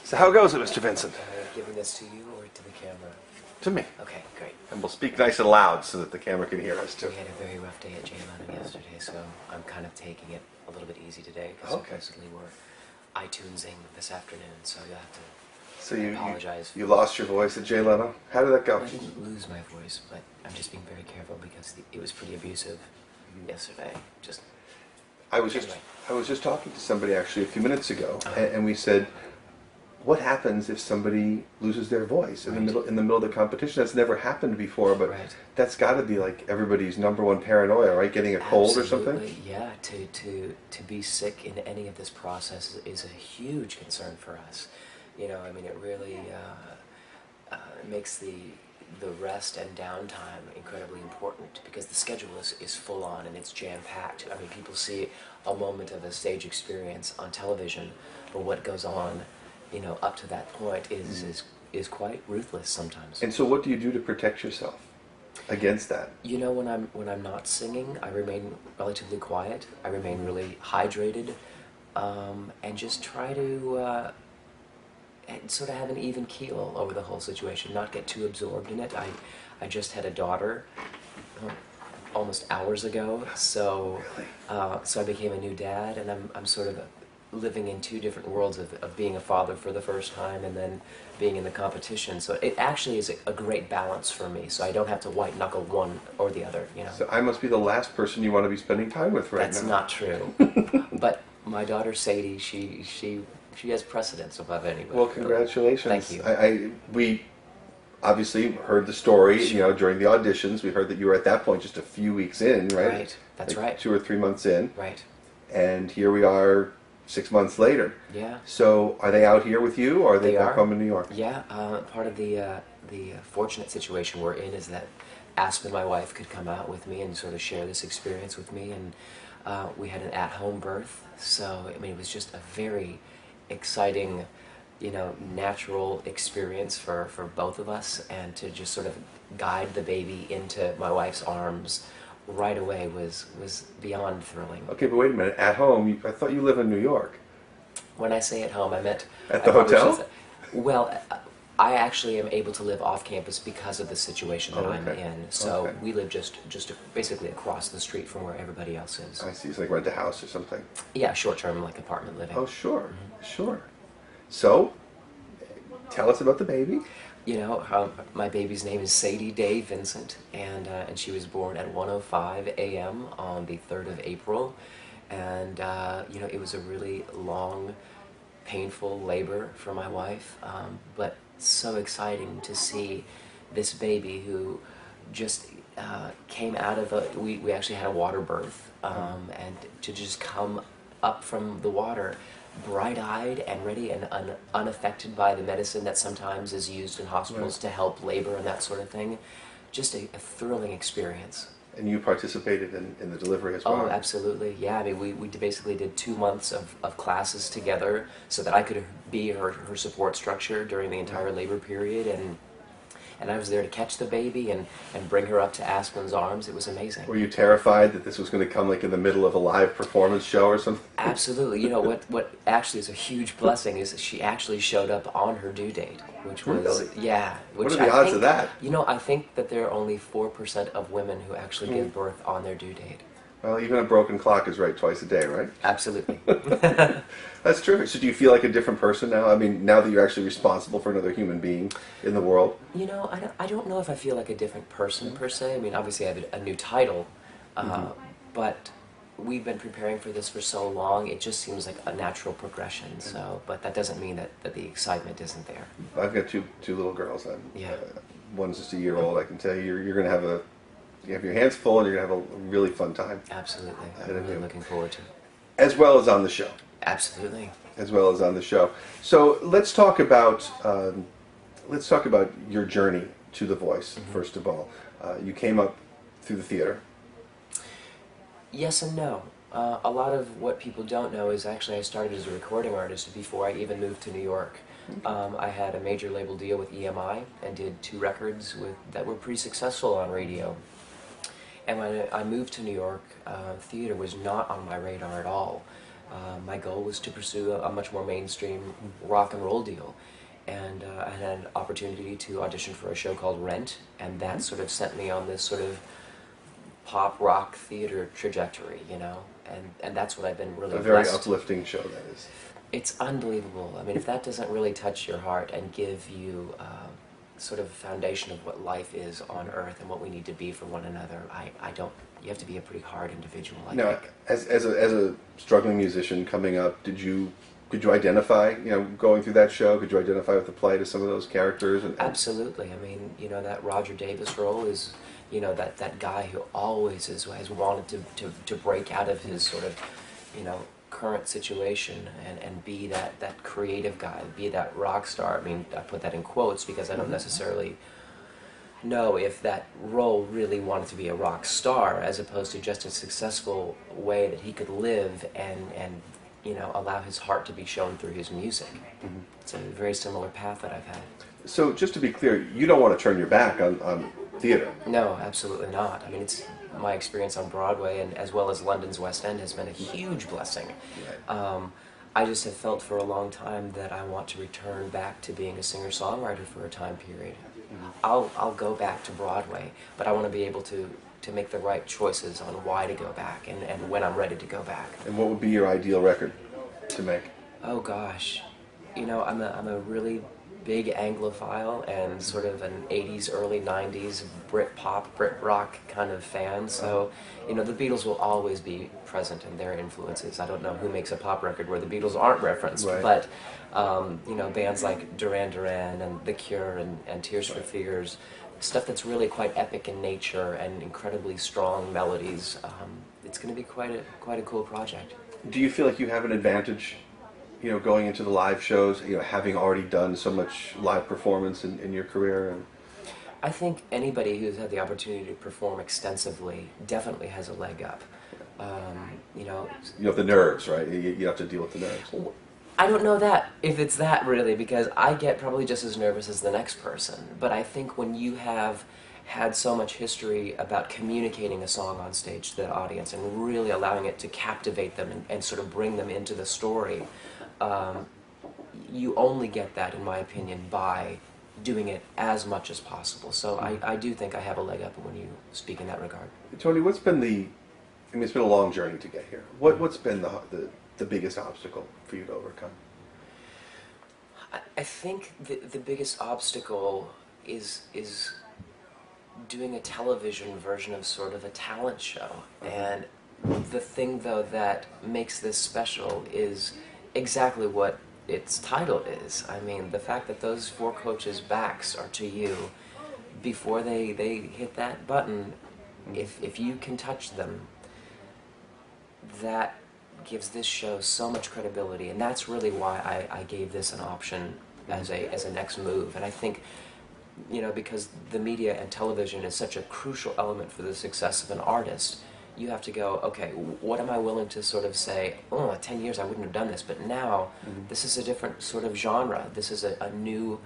So how goes it, Mr. Vincent? Giving this to you or to the camera? To me. Okay, great. And we'll speak nice and loud so that the camera can hear us too. We had a very rough day at J-London yesterday, so I'm kind of taking it a little bit easy today because supposedly we're iTunesing this afternoon, so you'll have to So you apologize. You lost your voice at Jay Leno. How did that go? I didn't lose my voice, but I'm just being very careful because it was pretty abusive yesterday. I was just talking to somebody actually a few minutes ago, and we said, what happens if somebody loses their voice in the middle of the competition? That's never happened before, but that's got to be like everybody's number one paranoia, right? Getting a cold or something. Yeah, to be sick in any of this process is a huge concern for us. You know, I mean, it really makes the rest and downtime incredibly important because the schedule is full on and it's jam-packed. I mean, people see a moment of a stage experience on television, but what goes on, you know, up to that point is quite ruthless sometimes. And so what do you do to protect yourself against that? You know, when I'm not singing, I remain relatively quiet. I remain really hydrated, and just try to and sort of have an even keel over the whole situation, not get too absorbed in it. I just had a daughter almost hours ago, so so I became a new dad, and I'm sort of living in two different worlds of being a father for the first time and then being in the competition. So it actually is a great balance for me, so I don't have to white knuckle one or the other, you know. So I must be the last person you want to be spending time with right now. That's not true. But my daughter Sadie, she has precedence above anybody. Well, congratulations. Thank you. We obviously heard the story, you know, during the auditions. We heard that you were at that point just a few weeks in, right? Right, that's like right. 2 or 3 months in. Right. And here we are 6 months later. Yeah. So are they out here with you, or are they back home in New York? Yeah, part of the fortunate situation we're in is that Aspen, my wife, could come out with me and sort of share this experience with me, and we had an at-home birth, so I mean it was just a very exciting, you know, natural experience for both of us, and to just sort of guide the baby into my wife's arms right away was beyond thrilling. Okay, but wait a minute. At home, I thought you live in New York. When I say at home, I meant... At the hotel? Well, I actually am able to live off campus because of the situation that I'm in. So we live just basically across the street from where everybody else is. I see. It's like rent a house or something. Yeah, short-term, like apartment living. Oh, sure. Sure. So, tell us about the baby. You know, my baby's name is Sadie Day Vincent, and she was born at 1:05 a.m. on the 3rd of April, and you know, it was a really long, painful labor for my wife, but so exciting to see this baby who just came out of we actually had a water birth, and to just come up from the water bright-eyed and ready and unaffected by the medicine that sometimes is used in hospitals to help labor and that sort of thing. Just a thrilling experience. And you participated in the delivery as well? Oh, absolutely. Yeah, I mean, we basically did 2 months of classes together so that I could be her support structure during the entire labor period, and I was there to catch the baby and bring her up to Aspen's arms. It was amazing. Were you terrified that this was going to come like in the middle of a live performance show or something? Absolutely. You know, what actually is a huge blessing is that she actually showed up on her due date, which was... Really? Yeah. What are the odds of that? You know, I think that there are only 4% of women who actually give birth on their due date. Well, even a broken clock is right twice a day, right? Absolutely. That's terrific. So do you feel like a different person now? I mean, now that you're actually responsible for another human being in the world? You know, I don't know if I feel like a different person per se. I mean, obviously I have a new title, but we've been preparing for this for so long, it just seems like a natural progression. So, but that doesn't mean that the excitement isn't there. I've got two little girls. One's just a year old. I can tell you, you're going to have you have your hands full, and you're going to have a really fun time. Absolutely. I'm really looking forward to it. As well as on the show. Absolutely. As well as on the show. So let's talk about your journey to The Voice, first of all. You came up through the theater. Yes and no. A lot of what people don't know is actually I started as a recording artist before I even moved to New York. I had a major label deal with EMI and did 2 records that were pretty successful on radio. And when I moved to New York, theater was not on my radar at all. my goal was to pursue a much more mainstream rock and roll deal. And I had an opportunity to audition for a show called Rent, and that sort of sent me on this sort of pop rock theater trajectory, you know, and that's what I've been really A very blessed. uplifting show, that is. It's unbelievable. I mean, if that doesn't really touch your heart and give you sort of a foundation of what life is on Earth and what we need to be for one another, I don't. You have to be a pretty hard individual, I Now, think. as a struggling musician coming up, could you identify, you know, going through that show? Could you identify with the plight of some of those characters? Absolutely. I mean, you know, that Roger Davis role is, you know, that guy who always has wanted to break out of his sort of, you know, current situation and be that creative guy, be that rock star. I mean, I put that in quotes because I don't necessarily know if that role really wanted to be a rock star as opposed to just a successful way that he could live and you know, allow his heart to be shown through his music. It's a very similar path that I've had. So, just to be clear, you don't want to turn your back on theater. No, absolutely not. I mean, it's my experience on Broadway and as well as London's West End has been a huge blessing. Right. I just have felt for a long time that I want to return back to being a singer-songwriter for a time period. I'll go back to Broadway, but I want to be able to make the right choices on why to go back and when I'm ready to go back. And what would be your ideal record to make? Oh gosh, you know, I'm a really big Anglophile and sort of an 80s, early 90s Brit pop, Brit rock kind of fan. So, you know, the Beatles will always be present in their influences. I don't know who makes a pop record where the Beatles aren't referenced, Right. but, you know, bands like Duran Duran and The Cure and Tears for Fears, stuff that's really quite epic in nature and incredibly strong melodies. It's going to be quite a cool project. Do you feel like you have an advantage, you know, going into the live shows, you know, having already done so much live performance in your career? And I think anybody who's had the opportunity to perform extensively definitely has a leg up. You know, you have the nerves, right? You have to deal with the nerves. I don't know that if it's that really, because I get probably just as nervous as the next person. But I think when you have had so much history about communicating a song on stage to the audience and really allowing it to captivate them and sort of bring them into the story, you only get that, in my opinion, by doing it as much as possible. So I do think I have a leg up when you speak in that regard. Tony, what's been I mean, it's been a long journey to get here. What's been the biggest obstacle for you to overcome? I think the biggest obstacle is doing a television version of sort of a talent show. And the thing, though, that makes this special is exactly what its title is. I mean, the fact that those four coaches' backs are to you before they hit that button, if you can touch them, that gives this show so much credibility, and that's really why I gave this an option as a next move. And I think, you know, because the media and television is such a crucial element for the success of an artist, you have to go, okay, what am I willing to sort of say, oh, 10 years I wouldn't have done this, but now this is a different sort of genre. This is a new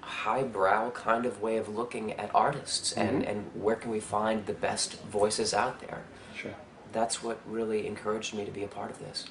highbrow kind of way of looking at artists, and where can we find the best voices out there? Sure. That's what really encouraged me to be a part of this.